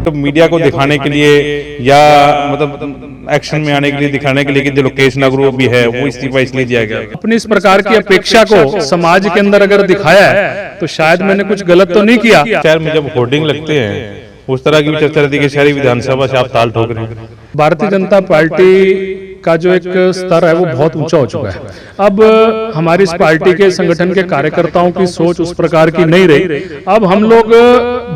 तो मीडिया को दिखाने के लिए या मतलब एक्शन में आने के लिए दिखाने के लिए कि जो लोकेश नागरू भी है वो इस्तीफा इसलिए दिया गया। अपनी इस प्रकार की अपेक्षा को समाज के अंदर अगर दिखाया है तो शायद मैंने कुछ गलत तो नहीं किया। शहर में जब होर्डिंग लगते हैं उस तरह की भी चर्चा रहती है कि शहरी विधानसभा से आप ताल ठोक रहे हैं। भारतीय जनता पार्टी का जो एक स्तर है वो बहुत ऊंचा हो चुका है। अब हमारी इस पार्टी के संगठन के कार्यकर्ताओं की सोच उस प्रकार की नहीं रही। अब हम लोग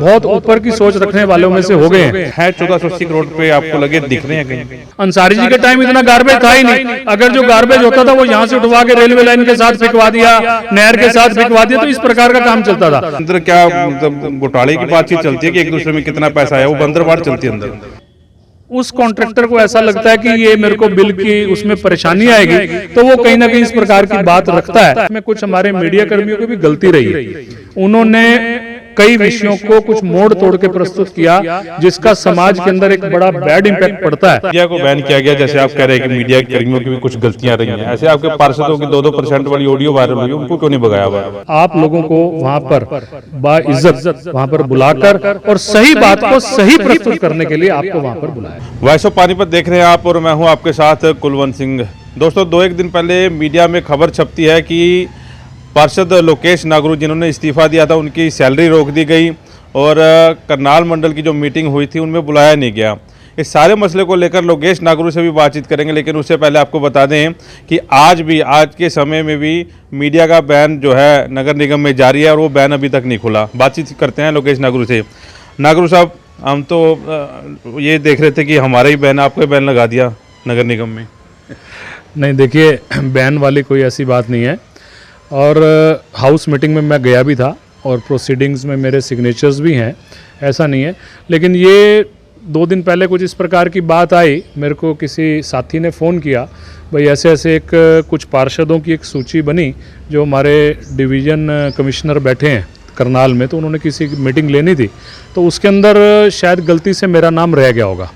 बहुत ऊपर की सोच रखने वालों में से हो गए हैं। 1480 करोड़ पे आपको लगे दिख रहे हैं कहीं? अंसारी जी के टाइम इतना गार्बेज था ही नहीं। अगर जो गार्बेज होता था वो यहाँ से उठवा के रेलवे लाइन के साथ फेंकवा दिया, नहर के साथ फेंकवा दिया, तो इस प्रकार का काम चलता था। अंदर क्या मतलब घोटाले की बातचीत चलती है कि एक दूसरे में कितना पैसा है, वो बंदरबाड़ चलती है अंदर। उस कॉन्ट्रैक्टर को ऐसा लगता है कि ये मेरे को बिल की उसमें परेशानी आएगी, तो वो कहीं ना कहीं इस प्रकार की बात रखता है। इसमें कुछ हमारे मीडिया कर्मियों की भी गलती रही है। उन्होंने कई विषयों को कुछ मोड़ तोड़ के प्रस्तुत किया जिसका समाज के अंदर एक बड़ा बैड इम्पैक्ट पड़ता है। मीडिया को बैन किया गया, जैसे आप कह रहे हैं कि मीडिया कर्मियों की भी कुछ गलतियां रही हैं, ऐसे आपके पार्षदों की 2-2% वाली ऑडियो वायरल हुई, उनको क्यों नहीं भगाया हुआ? आप लोगों को वहां पर बाइज्जत वहां पर बुलाकर और सही बात को सही प्रस्तुत करने के लिए आपको वहां पर बुलाया। वॉइस ऑफ पानीपत देख रहे हैं आप और मैं हूं आपके साथ कुलवंत सिंह। दोस्तों 2-1 दिन पहले मीडिया में खबर छपती है कि पार्षद लोकेश नागरू जिन्होंने इस्तीफा दिया था उनकी सैलरी रोक दी गई और करनाल मंडल की जो मीटिंग हुई थी उनमें बुलाया नहीं गया। इस सारे मसले को लेकर लोकेश नागरू से भी बातचीत करेंगे, लेकिन उससे पहले आपको बता दें कि आज के समय में भी मीडिया का बैन जो है नगर निगम में जारी है और वो बैन अभी तक नहीं खुला। बातचीत करते हैं लोकेश नागरू से। नागरू साहब, हम तो ये देख रहे थे कि हमारा ही बैन, आपको बैन लगा दिया नगर निगम में। नहीं, देखिए बैन वाली कोई ऐसी बात नहीं है और हाउस मीटिंग में मैं गया भी था और प्रोसीडिंग्स में मेरे सिग्नेचर्स भी हैं, ऐसा नहीं है। लेकिन ये 2 दिन पहले कुछ इस प्रकार की बात आई, मेरे को किसी साथी ने फ़ोन किया, भाई ऐसे ऐसे एक कुछ पार्षदों की एक सूची बनी जो हमारे डिवीज़न कमिश्नर बैठे हैं करनाल में, तो उन्होंने किसी मीटिंग लेनी थी, तो उसके अंदर शायद गलती से मेरा नाम रह गया होगा।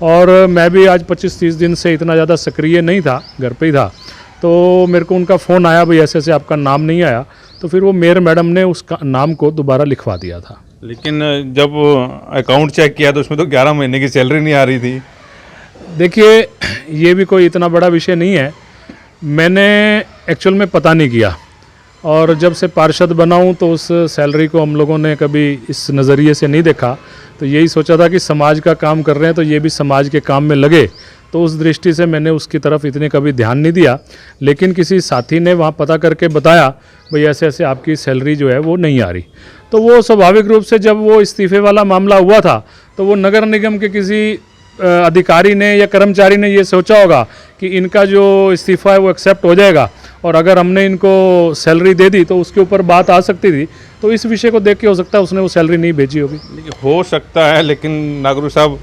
और मैं भी आज 25-30 दिन से इतना ज़्यादा सक्रिय नहीं था, घर पे ही था, तो मेरे को उनका फ़ोन आया, भाई ऐसे ऐसे आपका नाम नहीं आया, तो फिर वो मेयर मैडम ने उसका नाम को दोबारा लिखवा दिया था। लेकिन जब अकाउंट चेक किया तो उसमें तो 11 महीने की सैलरी नहीं आ रही थी। देखिए ये भी कोई इतना बड़ा विषय नहीं है, मैंने एक्चुअल में पता नहीं किया और जब से पार्षद बना हूँ तो उस सैलरी को हम लोगों ने कभी इस नज़रिए से नहीं देखा। तो यही सोचा था कि समाज का काम कर रहे हैं तो ये भी समाज के काम में लगे, तो उस दृष्टि से मैंने उसकी तरफ इतने कभी ध्यान नहीं दिया। लेकिन किसी साथी ने वहाँ पता करके बताया, भाई ऐसे ऐसे आपकी सैलरी जो है वो नहीं आ रही, तो वो स्वाभाविक रूप से जब वो इस्तीफे वाला मामला हुआ था तो वो नगर निगम के किसी अधिकारी ने या कर्मचारी ने ये सोचा होगा कि इनका जो इस्तीफ़ा है वो एक्सेप्ट हो जाएगा और अगर हमने इनको सैलरी दे दी तो उसके ऊपर बात आ सकती थी, तो इस विषय को देख के हो सकता है उसने वो सैलरी नहीं भेजी होगी। हो सकता है, लेकिन नागरू साहब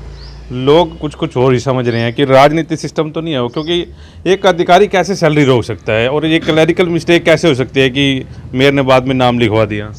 लोग कुछ और ही समझ रहे हैं कि राजनीतिक सिस्टम तो नहीं है वो, क्योंकि एक अधिकारी कैसे सैलरी रोक सकता है और ये क्लैरिकल मिस्टेक कैसे हो सकती है कि मेयर ने बाद में नाम लिखवा दिया।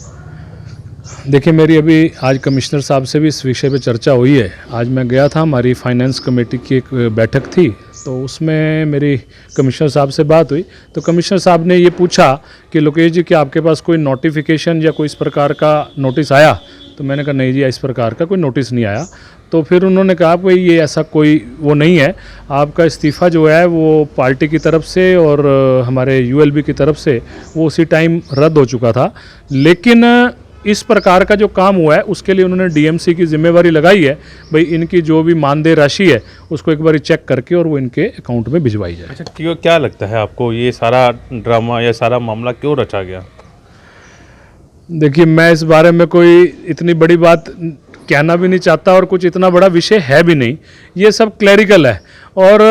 देखिए मेरी अभी आज कमिश्नर साहब से भी इस विषय पे चर्चा हुई है। आज मैं गया था, हमारी फाइनेंस कमेटी की एक बैठक थी, तो उसमें मेरी कमिश्नर साहब से बात हुई, तो कमिश्नर साहब ने ये पूछा कि लोकेश जी क्या आपके पास कोई नोटिफिकेशन या कोई इस प्रकार का नोटिस आया? तो मैंने कहा नहीं जी, इस प्रकार का कोई नोटिस नहीं आया। तो फिर उन्होंने कहा भाई ये ऐसा कोई वो नहीं है, आपका इस्तीफ़ा जो है वो पार्टी की तरफ से और हमारे यूएलबी की तरफ से वो उसी टाइम रद्द हो चुका था। लेकिन इस प्रकार का जो काम हुआ है उसके लिए उन्होंने डीएमसी की जिम्मेवारी लगाई है, भाई इनकी जो भी मानदेय राशि है उसको एक बार चेक करके और वो इनके अकाउंट में भिजवाई जाए। अच्छा, क्या लगता है आपको ये सारा ड्रामा या सारा मामला क्यों रचा गया? देखिए मैं इस बारे में कोई इतनी बड़ी बात कहना भी नहीं चाहता और कुछ इतना बड़ा विषय है भी नहीं, ये सब क्लैरिकल है और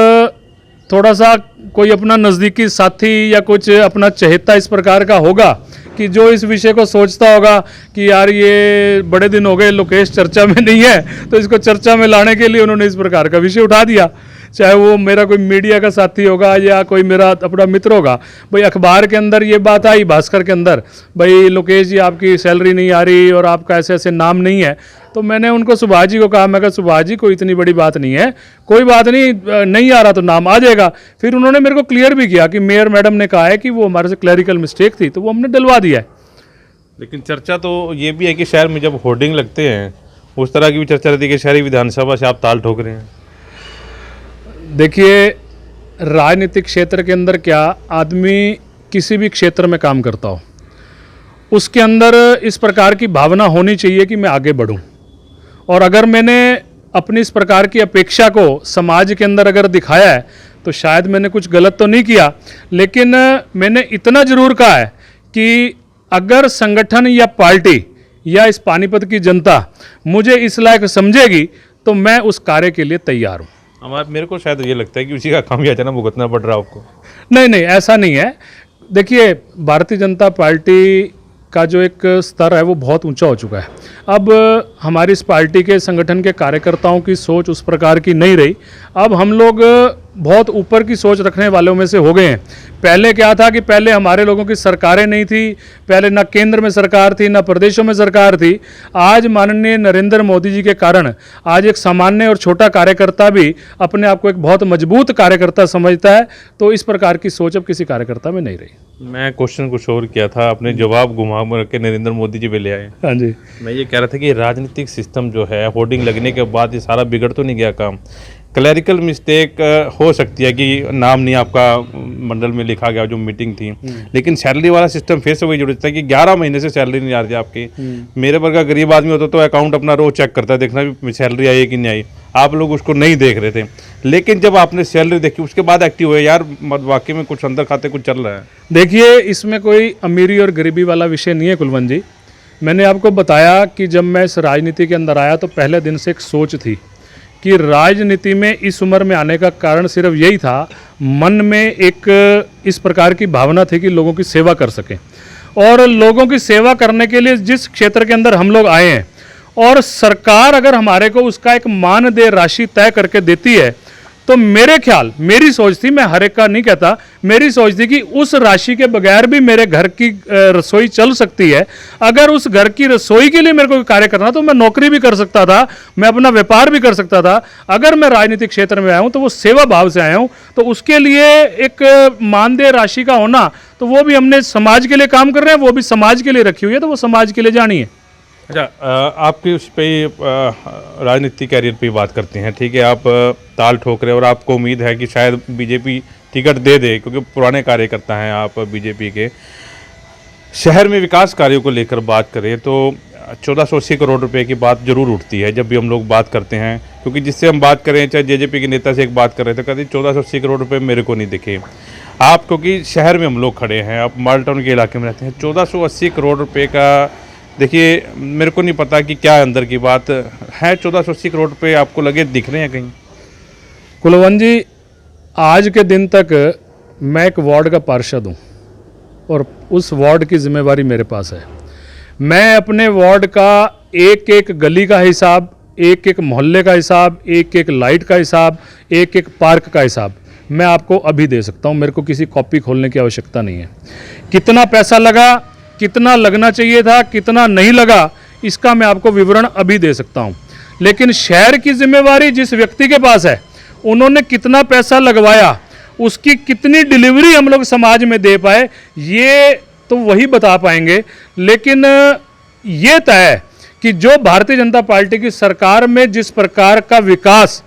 थोड़ा सा कोई अपना नज़दीकी साथी या कुछ अपना चहेता इस प्रकार का होगा कि जो इस विषय को सोचता होगा कि यार ये बड़े दिन हो गए लोकेश चर्चा में नहीं है, तो इसको चर्चा में लाने के लिए उन्होंने इस प्रकार का विषय उठा दिया। चाहे वो मेरा कोई मीडिया का साथी होगा या कोई मेरा अपना मित्र होगा, भाई अखबार के अंदर ये बात आई, भास्कर के अंदर, भाई लोकेश जी आपकी सैलरी नहीं आ रही और आपका ऐसे ऐसे नाम नहीं है, तो मैंने उनको सुभाष जी को कहा, मैं कहा सुभाष जी कोई इतनी बड़ी बात नहीं है, कोई बात नहीं, नहीं आ रहा तो नाम आ जाएगा। फिर उन्होंने मेरे को क्लियर भी किया कि मेयर मैडम ने कहा है कि वो हमारे से क्लैरिकल मिस्टेक थी, तो वो हमने डलवा दिया है। लेकिन चर्चा तो ये भी है कि शहर में जब होर्डिंग लगते हैं उस तरह की भी चर्चा रहती है कि शहरी विधानसभा से आप ताल ठोक रहे हैं। देखिए, राजनीतिक क्षेत्र के अंदर क्या, आदमी किसी भी क्षेत्र में काम करता हो, उसके अंदर इस प्रकार की भावना होनी चाहिए कि मैं आगे बढ़ूं। और अगर मैंने अपनी इस प्रकार की अपेक्षा को समाज के अंदर अगर दिखाया है तो शायद मैंने कुछ गलत तो नहीं किया, लेकिन मैंने इतना जरूर कहा है कि अगर संगठन या पार्टी या इस पानीपत की जनता मुझे इस लायक समझेगी तो मैं उस कार्य के लिए तैयार हूँ। हमारे मेरे को शायद ये लगता है कि उसी का खामियाजा भुगतना पड़ रहा है आपको। नहीं नहीं, ऐसा नहीं है। देखिए, भारतीय जनता पार्टी का जो एक स्तर है वो बहुत ऊंचा हो चुका है। अब हमारी इस पार्टी के संगठन के कार्यकर्ताओं की सोच उस प्रकार की नहीं रही। अब हम लोग बहुत ऊपर की सोच रखने वालों में से हो गए हैं। पहले क्या था कि पहले हमारे लोगों की सरकारें नहीं थी, पहले ना केंद्र में सरकार थी ना प्रदेशों में सरकार थी। आज माननीय नरेंद्र मोदी जी के कारण आज एक सामान्य और छोटा कार्यकर्ता भी अपने आप को एक बहुत मजबूत कार्यकर्ता समझता है। तो इस प्रकार की सोच अब किसी कार्यकर्ता में नहीं रही। मैं क्वेश्चन कुछ और किया था, आपने जवाब घुमा के नरेंद्र मोदी जी पे ले आए। हाँ जी, मैं ये कह रहा था कि राजनीतिक सिस्टम जो है, होर्डिंग लगने के बाद ये सारा बिगड़ तो नहीं गया काम? क्लैरिकल मिस्टेक हो सकती है कि नाम नहीं आपका मंडल में लिखा गया जो मीटिंग थी, लेकिन सैलरी वाला सिस्टम फिर से वही जुड़ता है कि 11 महीने से सैलरी नहीं आ रही आपकी। मेरे वर्ग का गरीब आदमी होता तो अकाउंट अपना रोज चेक करता है, देखना भी सैलरी आई है कि नहीं आई। आप लोग उसको नहीं देख रहे थे, लेकिन जब आपने सैलरी देखी उसके बाद एक्टिव हुए, यार वाकई में कुछ अंदर खाते कुछ चल रहा है। देखिए, इसमें कोई अमीरी और गरीबी वाला विषय नहीं है कुलवंत जी। मैंने आपको बताया कि जब मैं इस राजनीति के अंदर आया तो पहले दिन से एक सोच थी कि राजनीति में इस उम्र में आने का कारण सिर्फ यही था, मन में एक इस प्रकार की भावना थी कि लोगों की सेवा कर सकें। और लोगों की सेवा करने के लिए जिस क्षेत्र के अंदर हम लोग आए हैं, और सरकार अगर हमारे को उसका एक मानदेय राशि तय करके देती है, तो मेरे ख्याल, मेरी सोच थी, मैं हर एक का नहीं कहता, मेरी सोच थी कि उस राशि के बगैर भी मेरे घर की रसोई चल सकती है। अगर उस घर की रसोई के लिए मेरे को कार्य करना तो मैं नौकरी भी कर सकता था, मैं अपना व्यापार भी कर सकता था। अगर मैं राजनीतिक क्षेत्र में आया हूं तो वो सेवा भाव से आया हूं, तो उसके लिए एक मानदेय राशि का होना, तो वो भी हमने समाज के लिए काम कर रहे हैं, वो भी समाज के लिए रखी हुई है, तो वो समाज के लिए जानी है। अच्छा, आपके उस पर राजनीतिक कैरियर पे बात करते हैं, ठीक है। आप ताल ठोक रहे हैं और आपको उम्मीद है कि शायद बीजेपी टिकट दे दे, क्योंकि पुराने कार्यकर्ता हैं आप बीजेपी के। शहर में विकास कार्यों को लेकर बात करें तो 1480 करोड़ रुपए की बात जरूर उठती है जब भी हम लोग बात करते हैं, क्योंकि जिससे हम बात करें, चाहे जेजेपी के नेता से एक बात कर रहे थे, कहते 1480 करोड़ रुपए मेरे को नहीं दिखे। आप, क्योंकि शहर में हम लोग खड़े हैं, आप मॉडल टाउन के इलाके में रहते हैं, 1480 करोड़ रुपये का, देखिए मेरे को नहीं पता कि क्या अंदर की बात है, 1480 करोड़ रुपये आपको लगे दिख रहे हैं कहीं? कुलवंत जी, आज के दिन तक मैं एक वार्ड का पार्षद हूँ और उस वार्ड की जिम्मेवारी मेरे पास है। मैं अपने वार्ड का एक एक गली का हिसाब, एक एक मोहल्ले का हिसाब, एक एक लाइट का हिसाब, एक एक पार्क का हिसाब मैं आपको अभी दे सकता हूँ। मेरे को किसी कॉपी खोलने की आवश्यकता नहीं है। कितना पैसा लगा, कितना लगना चाहिए था, कितना नहीं लगा, इसका मैं आपको विवरण अभी दे सकता हूँ। लेकिन शहर की जिम्मेवारी जिस व्यक्ति के पास है, उन्होंने कितना पैसा लगवाया, उसकी कितनी डिलीवरी हम लोग समाज में दे पाए, ये तो वही बता पाएंगे। लेकिन ये तय है कि जो भारतीय जनता पार्टी की सरकार में जिस प्रकार का विकास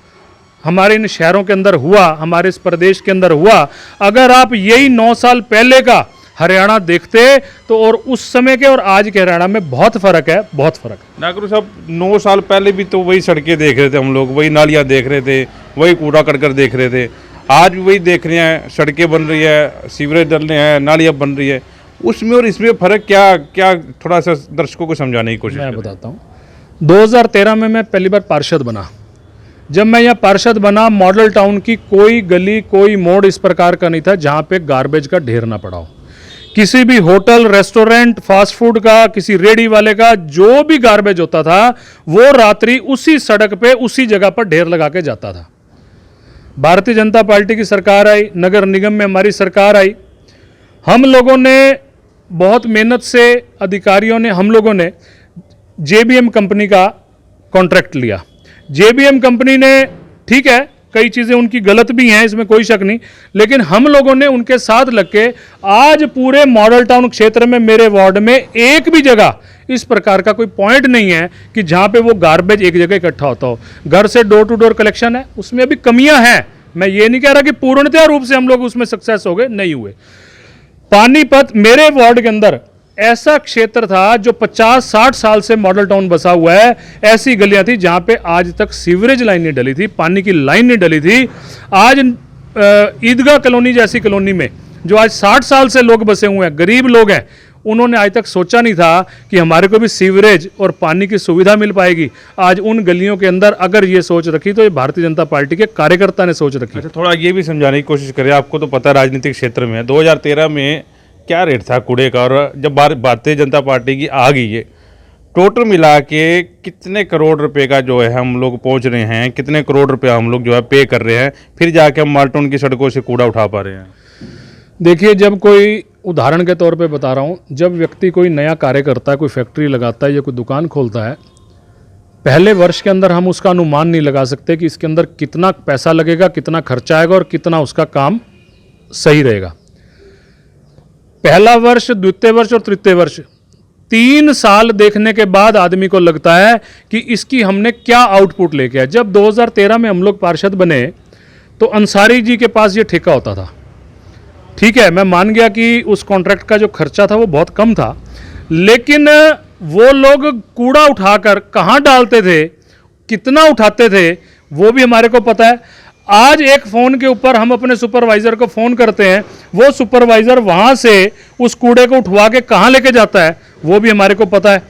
हमारे इन शहरों के अंदर हुआ, हमारे इस प्रदेश के अंदर हुआ, अगर आप यही 9 साल पहले का हरियाणा देखते तो और उस समय के और आज के हरियाणा में बहुत फर्क है, बहुत फर्क है। नागरू साहब, 9 साल पहले भी तो वही सड़कें देख रहे थे हम लोग, वही नालियाँ देख रहे थे, वही कूड़ा करकट देख रहे थे। आज भी वही देख रहे हैं, सड़कें बन रही है, सीवरेज डल रहे हैं, नालियाँ बन रही है। उसमें और इसमें फ़र्क क्या थोड़ा सा दर्शकों को समझाने की कोशिश मैं बताता हूँ। 2013 में मैं पहली बार पार्षद बना। जब मैं यहाँ पार्षद बना, मॉडल टाउन की कोई गली, कोई मोड़ इस प्रकार का नहीं था जहाँ पे गार्बेज का ढेर ना पड़ा हो। किसी भी होटल, रेस्टोरेंट, फास्ट फूड का, किसी रेडी वाले का जो भी गार्बेज होता था, वो रात्रि उसी सड़क पे, उसी जगह पर ढेर लगा के जाता था। भारतीय जनता पार्टी की सरकार आई, नगर निगम में हमारी सरकार आई, हम लोगों ने बहुत मेहनत से, अधिकारियों ने, हम लोगों ने जेबीएम कंपनी का कॉन्ट्रैक्ट लिया। जेबीएम कंपनी ने, ठीक है, कई चीज़ें उनकी गलत भी हैं, इसमें कोई शक नहीं, लेकिन हम लोगों ने उनके साथ लग के आज पूरे मॉडल टाउन क्षेत्र में, मेरे वार्ड में एक भी जगह, इस प्रकार का कोई पॉइंट नहीं है कि जहाँ पे वो गार्बेज एक जगह इकट्ठा होता हो। घर से डोर टू डोर कलेक्शन है, उसमें अभी कमियां हैं। मैं ये नहीं कह रहा कि पूर्णतः रूप से हम लोग उसमें सक्सेस हो गए, नहीं हुए। पानीपत मेरे वार्ड के अंदर ऐसा क्षेत्र था जो 50-60 साल से मॉडल टाउन बसा हुआ है। ऐसी गलियां थी जहां पे आज तक सीवरेज लाइन नहीं डली थी, पानी की लाइन नहीं डली थी। आज ईदगाह कॉलोनी जैसी कॉलोनी में जो आज 60 साल से लोग बसे हुए हैं, गरीब लोग हैं, उन्होंने आज तक सोचा नहीं था कि हमारे को भी सीवरेज और पानी की सुविधा मिल पाएगी। आज उन गलियों के अंदर अगर ये सोच रखी तो ये भारतीय जनता पार्टी के कार्यकर्ता ने सोच रखी। अच्छा, थोड़ा ये भी समझाने की कोशिश करें, आपको तो पता है राजनीतिक क्षेत्र में 2013 में क्या रेट था कूड़े का, और जब भारतीय जनता पार्टी की आ गई है, टोटल मिला के कितने करोड़ रुपए का जो है हम लोग पहुंच रहे हैं, कितने करोड़ रुपया हम लोग जो है पे कर रहे हैं, फिर जाके हम माल्टोन की सड़कों से कूड़ा उठा पा रहे हैं। देखिए, जब कोई उदाहरण के तौर पे बता रहा हूँ, जब व्यक्ति कोई नया कार्य करता है, कोई फैक्ट्री लगाता है या कोई दुकान खोलता है, पहले वर्ष के अंदर हम उसका अनुमान नहीं लगा सकते कि इसके अंदर कितना पैसा लगेगा, कितना खर्चा आएगा और कितना उसका काम सही रहेगा। पहला वर्ष, द्वितीय वर्ष और तृतीय वर्ष, 3 साल देखने के बाद आदमी को लगता है कि इसकी हमने क्या आउटपुट लेके आए। जब 2013 में हम लोग पार्षद बने तो अंसारी जी के पास ये ठेका होता था। ठीक है, मैं मान गया कि उस कॉन्ट्रैक्ट का जो खर्चा था वो बहुत कम था, लेकिन वो लोग कूड़ा उठाकर कहाँ डालते थे, कितना उठाते थे, वो भी हमारे को पता है। आज एक फ़ोन के ऊपर हम अपने सुपरवाइज़र को फ़ोन करते हैं, वो सुपरवाइज़र वहाँ से उस कूड़े को उठवा के कहाँ लेके जाता है, वो भी हमारे को पता है।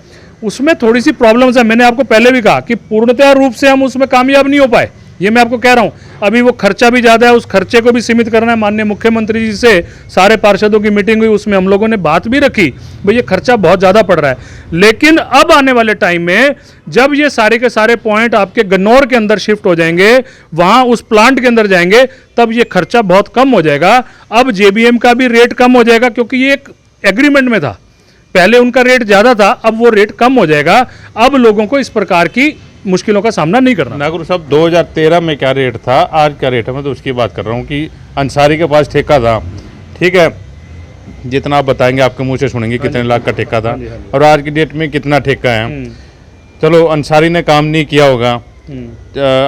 उसमें थोड़ी सी प्रॉब्लम्स है। मैंने आपको पहले भी कहा कि पूर्णतः रूप से हम उसमें कामयाब नहीं हो पाए, ये मैं आपको कह रहा हूँ। अभी वो खर्चा भी ज़्यादा है, उस खर्चे को भी सीमित करना है। माननीय मुख्यमंत्री जी से सारे पार्षदों की मीटिंग हुई, उसमें हम लोगों ने बात भी रखी, भाई ये खर्चा बहुत ज़्यादा पड़ रहा है। लेकिन अब आने वाले टाइम में जब ये सारे के सारे पॉइंट आपके गन्नौर के अंदर शिफ्ट हो जाएंगे, वहाँ उस प्लांट के अंदर जाएंगे, तब ये खर्चा बहुत कम हो जाएगा। अब JBM का भी रेट कम हो जाएगा, क्योंकि ये एक एग्रीमेंट में था। पहले उनका रेट ज़्यादा था, अब वो रेट कम हो जाएगा। अब लोगों को इस प्रकार की मुश्किलों का सामना नहीं करना। नागुर साहब, 2013 में क्या रेट था, आज क्या रेट है, मैं तो उसकी बात कर रहा हूँ कि अंसारी के पास ठेका था, ठीक है, जितना आप बताएंगे आपके मुंह से सुनेंगे कितने लाख का ठेका था, और आज की डेट में कितना ठेका है। चलो, अंसारी ने काम नहीं किया होगा,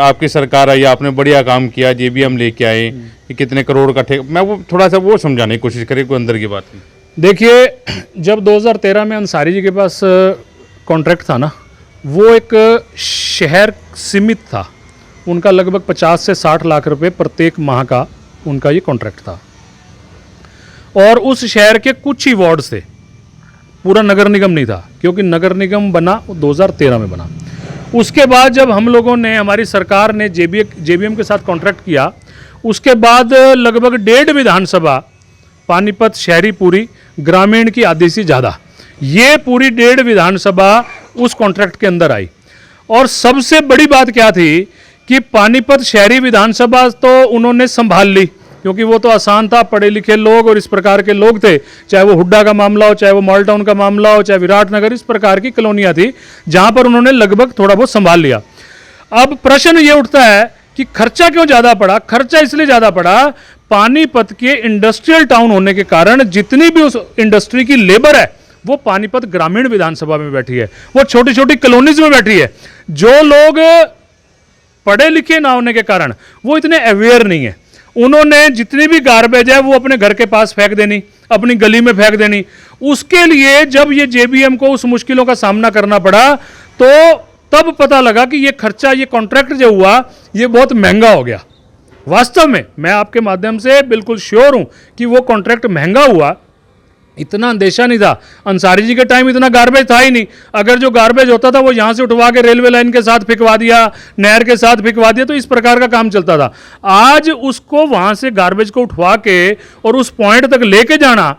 आपकी सरकार आई, आपने बढ़िया काम किया, JBM लेके आए, कि कितने करोड़ का ठेका, मैं वो थोड़ा सा वो समझाने की कोशिश करें, कोई अंदर की बात नहीं। देखिए, जब 2013 में अंसारी जी के पास कॉन्ट्रैक्ट था ना, वो एक शहर सीमित था। उनका लगभग 50 से 60 लाख रुपए प्रत्येक माह का उनका ये कॉन्ट्रैक्ट था, और उस शहर के कुछ ही वार्ड थे, पूरा नगर निगम नहीं था, क्योंकि नगर निगम बना 2013 में बना। उसके बाद जब हम लोगों ने, हमारी सरकार ने JBM के साथ कॉन्ट्रैक्ट किया, उसके बाद लगभग 1.5 विधानसभा, पानीपत शहरी पूरी, ग्रामीण की आधी से ज़्यादा, ये पूरी 1.5 विधानसभा उस कॉन्ट्रैक्ट के अंदर आई। और सबसे बड़ी बात क्या थी कि पानीपत शहरी विधानसभा तो उन्होंने संभाल ली, क्योंकि वो तो आसान था, पढ़े लिखे लोग और इस प्रकार के लोग थे, चाहे वो हुड्डा का मामला हो, चाहे वो मॉडल टाउन का मामला हो, चाहे विराटनगर, इस प्रकार की कॉलोनियाँ थी जहाँ पर उन्होंने लगभग थोड़ा बहुत संभाल लिया। अब प्रश्न ये उठता है कि खर्चा क्यों ज़्यादा पड़ा। खर्चा इसलिए ज़्यादा पड़ा, पानीपत के इंडस्ट्रियल टाउन होने के कारण जितनी भी उस इंडस्ट्री की लेबर है वो पानीपत ग्रामीण विधानसभा में बैठी है, वो छोटी छोटी कॉलोनीज में बैठी है। जो लोग पढ़े लिखे ना होने के कारण वो इतने अवेयर नहीं है, उन्होंने जितनी भी गार्बेज है वो अपने घर के पास फेंक देनी, अपनी गली में फेंक देनी। उसके लिए जब ये JBM को उस मुश्किलों का सामना करना पड़ा, तो तब पता लगा कि ये खर्चा, ये कॉन्ट्रैक्ट जो हुआ, ये बहुत महंगा हो गया। वास्तव में मैं आपके माध्यम से बिल्कुल श्योर हूं कि वो कॉन्ट्रैक्ट महंगा हुआ, इतना अंदेशा नहीं था। अंसारी जी के टाइम इतना गार्बेज था ही नहीं। अगर जो गार्बेज होता था वो यहाँ से उठवा के रेलवे लाइन के साथ फिकवा दिया, नहर के साथ फिकवा दिया, तो इस प्रकार का काम चलता था। आज उसको वहाँ से गार्बेज को उठवा के और उस पॉइंट तक लेके जाना,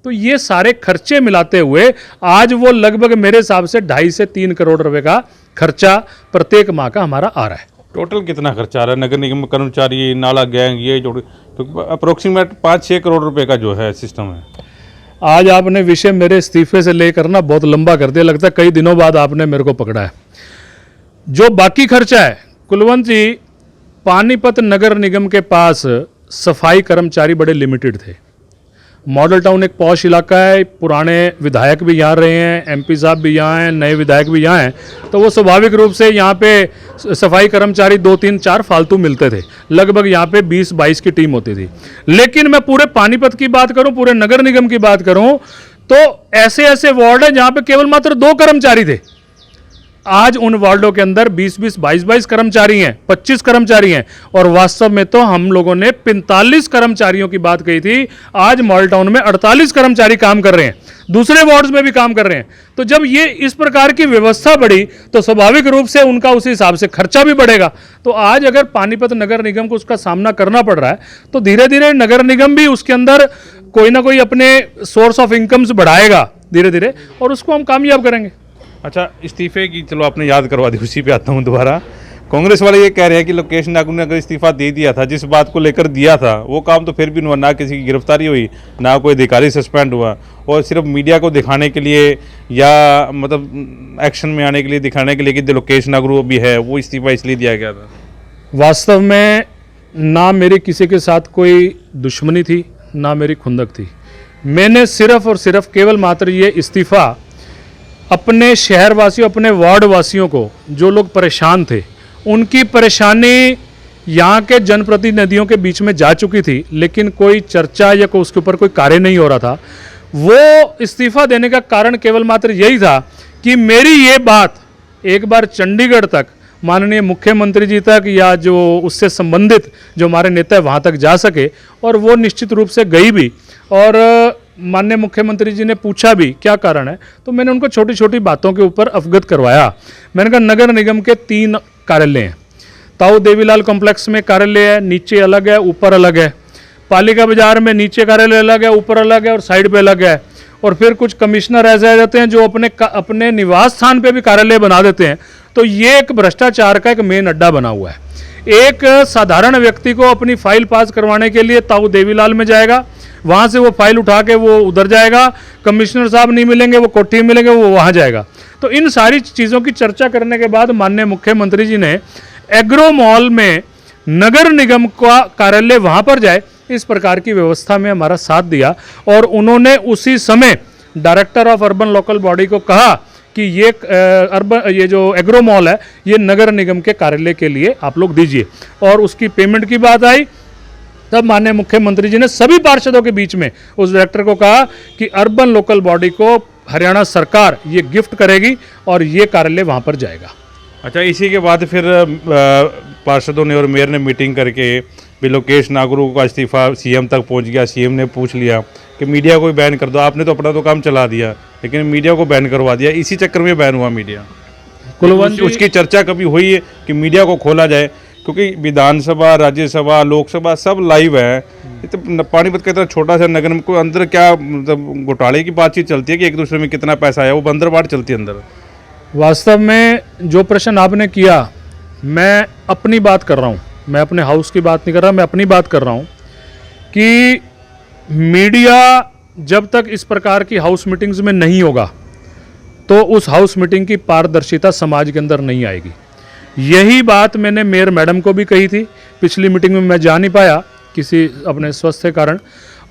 तो ये सारे खर्चे मिलाते हुए आज वो लगभग मेरे हिसाब से 2.5 से 3 करोड़ रुपए का खर्चा प्रत्येक माह का हमारा आ रहा है। टोटल कितना खर्चा आ रहा है? नगर निगम कर्मचारी, नाला गैंग, ये जोड़, तो अप्रोक्सीमेट 5-6 करोड़ रुपए का जो है सिस्टम है। आज आपने विषय मेरे इस्तीफे से लेकर ना बहुत लंबा कर दिया, लगता है कई दिनों बाद आपने मेरे को पकड़ा है। जो बाकी खर्चा है, कुलवंत जी, पानीपत नगर निगम के पास सफाई कर्मचारी बड़े लिमिटेड थे। मॉडल टाउन एक पॉश इलाका है, पुराने विधायक भी यहाँ रहे हैं, एमपी साहब भी यहाँ हैं, नए विधायक भी यहाँ हैं, तो वो स्वाभाविक रूप से यहाँ पे सफाई कर्मचारी 2 3 4 फालतू मिलते थे। लगभग यहाँ पे 20-22 की टीम होती थी। लेकिन मैं पूरे पानीपत की बात करूँ, पूरे नगर निगम की बात करूँ, तो ऐसे ऐसे वार्ड हैं जहाँ पे केवल मात्र 2 कर्मचारी थे। आज उन वार्डों के अंदर 20-20, 22-22 कर्मचारी हैं, 25 कर्मचारी हैं, और वास्तव में तो हम लोगों ने 45 कर्मचारियों की बात कही थी। आज मॉडल टाउन में 48 कर्मचारी काम कर रहे हैं, दूसरे वार्ड्स में भी काम कर रहे हैं। तो जब ये इस प्रकार की व्यवस्था बढ़ी तो स्वाभाविक रूप से उनका उस हिसाब से खर्चा भी बढ़ेगा। तो आज अगर पानीपत नगर निगम को उसका सामना करना पड़ रहा है तो धीरे धीरे नगर निगम भी उसके अंदर कोई ना कोई अपने सोर्स ऑफ इनकम्स बढ़ाएगा धीरे धीरे, और उसको हम कामयाब करेंगे। अच्छा, इस्तीफे की चलो आपने याद करवा दी, उसी पे आता हूँ दोबारा। कांग्रेस वाले ये कह रहे हैं कि लोकेश नागू ने अगर इस्तीफा दे दिया था, जिस बात को लेकर दिया था, वो काम तो फिर भी हुआ, ना किसी की गिरफ्तारी हुई, ना कोई अधिकारी सस्पेंड हुआ, और सिर्फ मीडिया को दिखाने के लिए या मतलब एक्शन में आने के लिए, दिखाने के लिए कि लोकेश नागरू भी है, वो इस्तीफा इसलिए दिया गया था। वास्तव में ना मेरी किसी के साथ कोई दुश्मनी थी, ना मेरी खुंदक थी। मैंने सिर्फ और सिर्फ केवल मात्र ये इस्तीफ़ा अपने शहरवासियों, अपने वार्ड वासियों को, जो लोग परेशान थे, उनकी परेशानी यहाँ के जनप्रतिनिधियों के बीच में जा चुकी थी, लेकिन कोई चर्चा या कोई उसके ऊपर कोई कार्य नहीं हो रहा था। वो इस्तीफ़ा देने का कारण केवल मात्र यही था कि मेरी ये बात एक बार चंडीगढ़ तक, माननीय मुख्यमंत्री जी तक, या जो उससे संबंधित जो हमारे नेता है वहाँ तक जा सके, और वो निश्चित रूप से गई भी। और माननीय मुख्यमंत्री जी ने पूछा भी क्या कारण है, तो मैंने उनको छोटी छोटी बातों के ऊपर अवगत करवाया। मैंने कहा नगर निगम के 3 कार्यालय हैं। ताऊ देवीलाल कॉम्प्लेक्स में कार्यालय है, नीचे अलग है, ऊपर अलग है। पालिका बाजार में नीचे कार्यालय अलग है, ऊपर अलग है, और साइड पे अलग है। और फिर कुछ कमिश्नर ऐसे आ जाते हैं जो अपने निवास स्थान पे भी कार्यालय बना देते हैं। तो ये एक भ्रष्टाचार का एक मेन अड्डा बना हुआ है। एक साधारण व्यक्ति को अपनी फाइल पास करवाने के लिए ताऊ देवीलाल में जाएगा, वहाँ से वो फाइल उठा के वो उधर जाएगा, कमिश्नर साहब नहीं मिलेंगे, वो कोठी मिलेंगे, वो वहाँ जाएगा। तो इन सारी चीज़ों की चर्चा करने के बाद माननीय मुख्यमंत्री जी ने एग्रो मॉल में नगर निगम का कार्यालय वहाँ पर जाए, इस प्रकार की व्यवस्था में हमारा साथ दिया। और उन्होंने उसी समय director of urban local body को कहा कि ये जो एग्रो मॉल है ये नगर निगम के कार्यालय के लिए आप लोग दीजिए। और उसकी पेमेंट की बात आई, तब माननीय मुख्यमंत्री जी ने सभी पार्षदों के बीच में उस डायरेक्टर को कहा कि अर्बन लोकल बॉडी को हरियाणा सरकार ये गिफ्ट करेगी और ये कार्यालय वहाँ पर जाएगा। अच्छा, इसी के बाद फिर पार्षदों ने और मेयर ने मीटिंग करके भी लोकेश नागरू का इस्तीफा सीएम तक पहुंच गया। सीएम ने पूछ लिया कि मीडिया को बैन कर दो। आपने तो अपना तो काम चला दिया, लेकिन मीडिया को बैन करवा दिया। इसी चक्कर में बैन हुआ मीडिया। कुलवंत, उसकी चर्चा कभी हुई है कि मीडिया को खोला जाए? क्योंकि विधानसभा, राज्यसभा, लोकसभा सब लाइव है। तो पानीपत का इतना छोटा सा नगर में कोई अंदर क्या मतलब घोटाले की बातचीत चलती है कि एक दूसरे में कितना पैसा आया, वो बंदरबाट चलती है अंदर? वास्तव में जो प्रश्न आपने किया, मैं अपनी बात कर रहा हूँ, मैं अपने हाउस की बात नहीं कर रहा, मैं अपनी बात कर रहा हूँ कि मीडिया जब तक इस प्रकार की हाउस मीटिंग्स में नहीं होगा तो उस हाउस मीटिंग की पारदर्शिता समाज के अंदर नहीं आएगी। यही बात मैंने मेयर मैडम को भी कही थी। पिछली मीटिंग में मैं जा नहीं पाया किसी अपने स्वास्थ्य के कारण,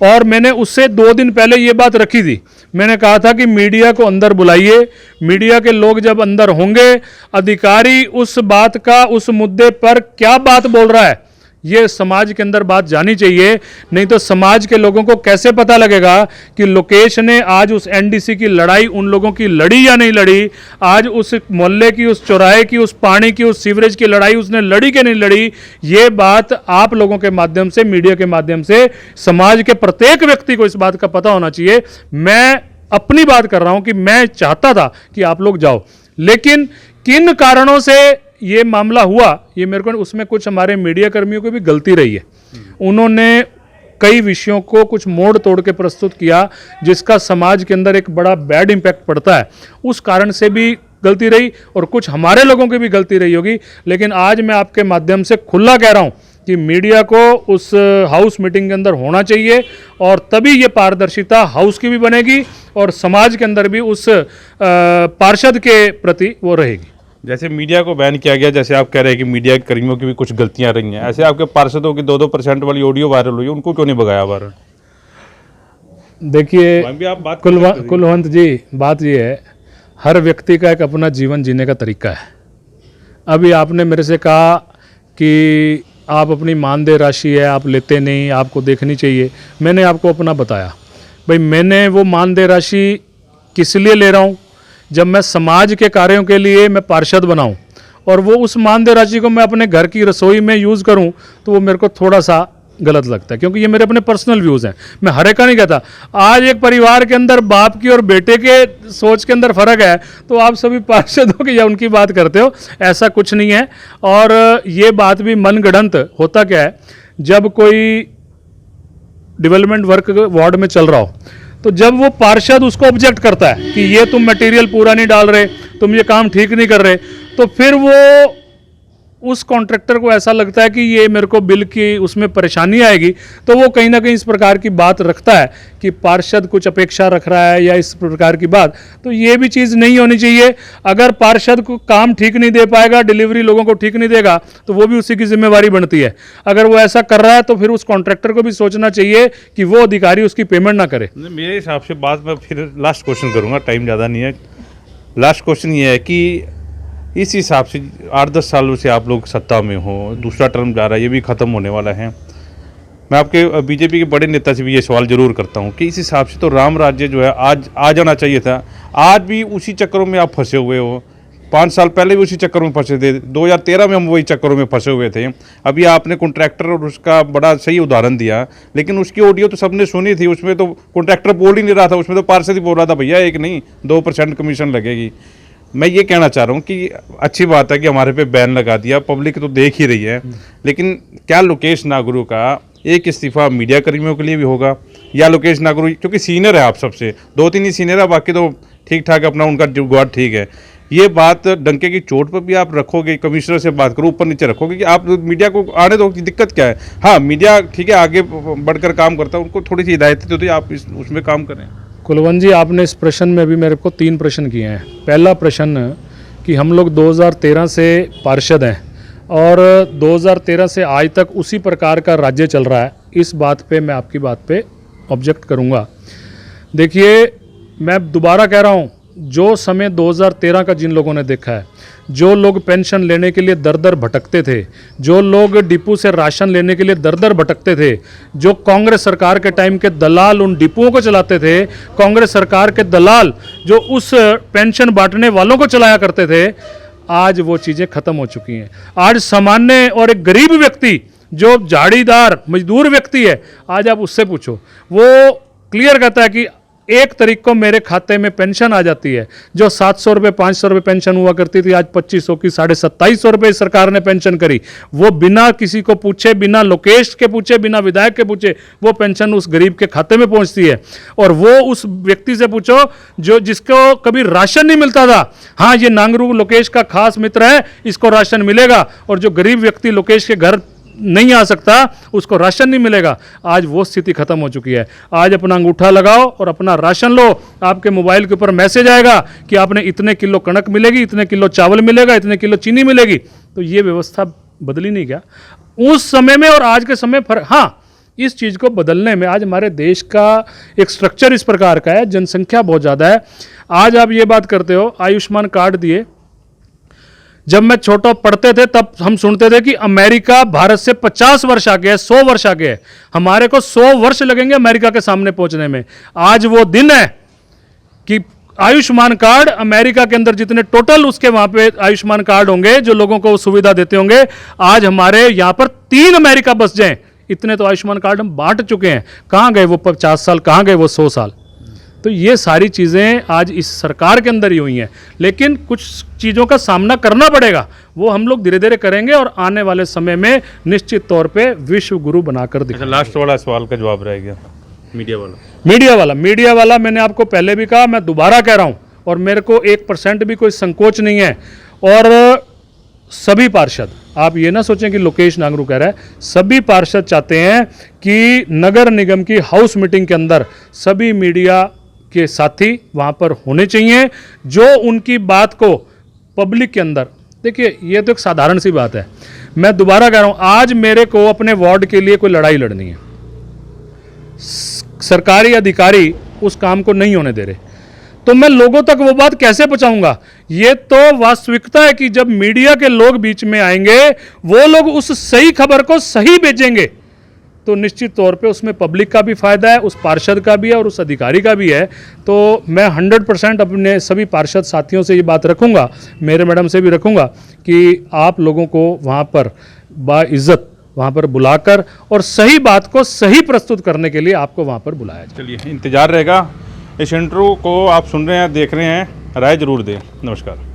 और मैंने उससे 2 दिन पहले ये बात रखी थी। मैंने कहा था कि मीडिया को अंदर बुलाइए, मीडिया के लोग जब अंदर होंगे, अधिकारी उस बात का, उस मुद्दे पर क्या बात बोल रहा है, ये समाज के अंदर बात जानी चाहिए। नहीं तो समाज के लोगों को कैसे पता लगेगा कि लोकेश ने आज उस एनडीसी की लड़ाई उन लोगों की लड़ी या नहीं लड़ी, आज उस मोहल्ले की, उस चौराहे की, उस पानी की, उस सीवरेज की लड़ाई उसने लड़ी कि नहीं लड़ी। ये बात आप लोगों के माध्यम से, मीडिया के माध्यम से समाज के प्रत्येक व्यक्ति को इस बात का पता होना चाहिए। मैं अपनी बात कर रहा हूं कि मैं चाहता था कि आप लोग जाओ, लेकिन किन कारणों से ये मामला हुआ, ये मेरे को, उसमें कुछ हमारे मीडिया कर्मियों की भी गलती रही है। उन्होंने कई विषयों को कुछ मोड़ तोड़ के प्रस्तुत किया जिसका समाज के अंदर एक बड़ा बैड इम्पैक्ट पड़ता है। उस कारण से भी गलती रही और कुछ हमारे लोगों की भी गलती रही होगी। लेकिन आज मैं आपके माध्यम से खुला कह रहा हूं कि मीडिया को उस हाउस मीटिंग के अंदर होना चाहिए, और तभी ये पारदर्शिता हाउस की भी बनेगी और समाज के अंदर भी उस पार्षद के प्रति वो रहेगी। जैसे मीडिया को बैन किया गया, जैसे आप कह रहे हैं कि मीडिया के कर्मियों की भी कुछ गलतियां रही हैं, ऐसे आपके पार्षदों की 2-2% वाली ऑडियो वायरल हुई, उनको क्यों नहीं भगाया बाहर? देखिए वहीं भी आप बात कर सकते थे। कुलवंत जी, बात ये है, हर व्यक्ति का एक अपना जीवन जीने का तरीका है। अभी आपने मेरे से कहा कि आप अपनी मानदेय राशि है आप लेते नहीं, आपको देखनी चाहिए। मैंने आपको अपना बताया भाई, मैंने वो मानदेय राशि किस लिए ले रहा हूँ, जब मैं समाज के कार्यों के लिए मैं पार्षद बनाऊँ और वो उस मानदेय राशि को मैं अपने घर की रसोई में यूज़ करूँ, तो वो मेरे को थोड़ा सा गलत लगता है, क्योंकि ये मेरे अपने पर्सनल व्यूज़ हैं। मैं हर एक का नहीं कहता। आज एक परिवार के अंदर बाप की और बेटे के सोच के अंदर फर्क है, तो आप सभी पार्षदों की या उनकी बात करते हो, ऐसा कुछ नहीं है। और ये बात भी मनगढ़ंत होता क्या है, जब कोई डेवलपमेंट वर्क वार्ड में चल रहा हो, तो जब वो पार्षद उसको ऑब्जेक्ट करता है कि ये तुम मटेरियल पूरा नहीं डाल रहे, तुम ये काम ठीक नहीं कर रहे, तो फिर वो उस कॉन्ट्रैक्टर को ऐसा लगता है कि ये मेरे को बिल की उसमें परेशानी आएगी, तो वो कहीं ना कहीं इस प्रकार की बात रखता है कि पार्षद कुछ अपेक्षा रख रहा है या इस प्रकार की बात। तो ये भी चीज़ नहीं होनी चाहिए। अगर पार्षद को काम ठीक नहीं दे पाएगा, डिलीवरी लोगों को ठीक नहीं देगा, तो वो भी उसी की जिम्मेवारी बनती है। अगर वो ऐसा कर रहा है तो फिर उस कॉन्ट्रैक्टर को भी सोचना चाहिए कि वो अधिकारी उसकी पेमेंट ना करे। मेरे हिसाब से बात मैं फिर लास्ट क्वेश्चन करूँगा, टाइम ज़्यादा नहीं है। लास्ट क्वेश्चन ये है कि इस हिसाब से 8-10 सालों से आप लोग सत्ता में हो, दूसरा टर्म जा रहा है, ये भी ख़त्म होने वाला है। मैं आपके बीजेपी के बड़े नेता से भी ये सवाल जरूर करता हूँ कि इस हिसाब से तो राम राज्य जो है आज आ जाना चाहिए था। आज भी उसी चक्करों में आप फंसे हुए हो। 5 साल पहले भी उसी चक्कर में फंसे थे, 2013 में हम वही चक्करों में फंसे हुए थे। अभी आपने कॉन्ट्रैक्टर और उसका बड़ा सही उदाहरण दिया, लेकिन उसकी ऑडियो तो सबने सुनी थी। उसमें तो कॉन्ट्रैक्टर बोल ही नहीं रहा था, उसमें तो पार्षद ही बोल रहा था भैया एक नहीं 2% कमीशन लगेगी। मैं ये कहना चाह रहा हूँ कि अच्छी बात है कि हमारे पे बैन लगा दिया, पब्लिक तो देख ही रही है, लेकिन क्या लोकेश नागरू का एक इस्तीफा मीडिया कर्मियों के लिए भी होगा, या लोकेश नागरू क्योंकि सीनियर है आप सबसे, 2-3 ही सीनियर है, बाकी तो ठीक ठाक अपना उनका जुगाड़ ठीक है, ये बात डंके की चोट पर भी आप रखोगे? कमिश्नर से बात करो, ऊपर नीचे रखोगे कि आप मीडिया को आने दो, दिक्कत क्या है? हाँ, मीडिया ठीक है आगे बढ़कर काम करता है, उनको थोड़ी सी हिदायत देते आप उसमें काम करें। कुलवंत जी, आपने इस प्रश्न में भी मेरे को 3 प्रश्न किए हैं। पहला प्रश्न कि हम लोग 2013 से पार्षद हैं और 2013 से आज तक उसी प्रकार का राज्य चल रहा है, इस बात पे मैं आपकी बात पे ऑब्जेक्ट करूंगा। देखिए, मैं दोबारा कह रहा हूं, जो समय 2013 का जिन लोगों ने देखा है, जो लोग पेंशन लेने के लिए दर दर भटकते थे, जो लोग डिपो से राशन लेने के लिए दर दर भटकते थे, जो कांग्रेस सरकार के टाइम के दलाल उन डिपुओं को चलाते थे, कांग्रेस सरकार के दलाल जो उस पेंशन बांटने वालों को चलाया करते थे, आज वो चीज़ें खत्म हो चुकी हैं। आज सामान्य और एक गरीब व्यक्ति जो झाड़ीदार मजदूर व्यक्ति है, आज आप उससे पूछो, वो क्लियर कहता है कि 1 तारीख को मेरे खाते में पेंशन आ जाती है। जो 700 रुपये 500 रुपये पेंशन हुआ करती थी, आज 2500 की 2750 रुपये सरकार ने पेंशन करी। वो बिना किसी को पूछे, बिना लोकेश के पूछे, बिना विधायक के पूछे, वो पेंशन उस गरीब के खाते में पहुंचती है। और वो उस व्यक्ति से पूछो जो जिसको कभी राशन नहीं मिलता था, हाँ ये नांगरू लोकेश का खास मित्र है, इसको राशन मिलेगा। और जो गरीब व्यक्ति लोकेश के घर नहीं आ सकता, उसको राशन नहीं मिलेगा। आज वो स्थिति खत्म हो चुकी है। आज अपना अंगूठा लगाओ और अपना राशन लो, आपके मोबाइल के ऊपर मैसेज आएगा कि आपने इतने किलो कणक मिलेगी, इतने किलो चावल मिलेगा, इतने किलो चीनी मिलेगी। तो ये व्यवस्था बदली नहीं क्या उस समय में और आज के समय फर्क? हाँ, इस चीज़ को बदलने में आज हमारे देश का एक स्ट्रक्चर इस प्रकार का है, जनसंख्या बहुत ज़्यादा है। आज आप ये बात करते हो आयुष्मान कार्ड दिए, जब मैं छोटा पढ़ते थे तब हम सुनते थे कि अमेरिका भारत से 50 वर्ष आगे है, 100 वर्ष आगे है, हमारे को 100 वर्ष लगेंगे अमेरिका के सामने पहुंचने में। आज वो दिन है कि आयुष्मान कार्ड अमेरिका के अंदर जितने टोटल उसके वहां पे आयुष्मान कार्ड होंगे जो लोगों को सुविधा देते होंगे, आज हमारे यहां पर 3 अमेरिका बस जाएं, इतने तो आयुष्मान कार्ड हम बांट चुके हैं। कहां गए वो 50 साल, कहां गए वो 100 साल? तो ये सारी चीज़ें आज इस सरकार के अंदर ही हुई हैं, लेकिन कुछ चीज़ों का सामना करना पड़ेगा, वो हम लोग धीरे धीरे करेंगे और आने वाले समय में निश्चित तौर पे विश्व गुरु बनाकर दिखाएंगे। लास्ट वाला सवाल का जवाब रह गया, मीडिया वाला मैंने आपको पहले भी कहा, मैं दोबारा कह रहा हूँ, और मेरे को 1% भी कोई संकोच नहीं है। और सभी पार्षद, आप ये ना सोचें कि लोकेश नांगरू कह रहा है, सभी पार्षद चाहते हैं कि नगर निगम की हाउस मीटिंग के अंदर सभी मीडिया के साथी वहाँ पर होने चाहिए, जो उनकी बात को पब्लिक के अंदर, देखिए ये तो एक साधारण सी बात है, मैं दोबारा कह रहा हूँ, आज मेरे को अपने वार्ड के लिए कोई लड़ाई लड़नी है, सरकारी अधिकारी उस काम को नहीं होने दे रहे, तो मैं लोगों तक वो बात कैसे पहुंचाऊंगा? ये तो वास्तविकता है कि जब मीडिया के लोग बीच में आएंगे, वो लोग उस सही खबर को सही भेजेंगे, तो निश्चित तौर पे उसमें पब्लिक का भी फायदा है, उस पार्षद का भी है और उस अधिकारी का भी है। तो मैं 100% अपने सभी पार्षद साथियों से ये बात रखूंगा, मेरे मैडम से भी रखूंगा, कि आप लोगों को वहाँ पर बाइज्जत वहाँ पर बुलाकर और सही बात को सही प्रस्तुत करने के लिए आपको वहाँ पर बुलाया जाए। चलिए, इंतजार रहेगा। इस इंटरव्यू को आप सुन रहे हैं, देख रहे हैं, राय जरूर दें। नमस्कार।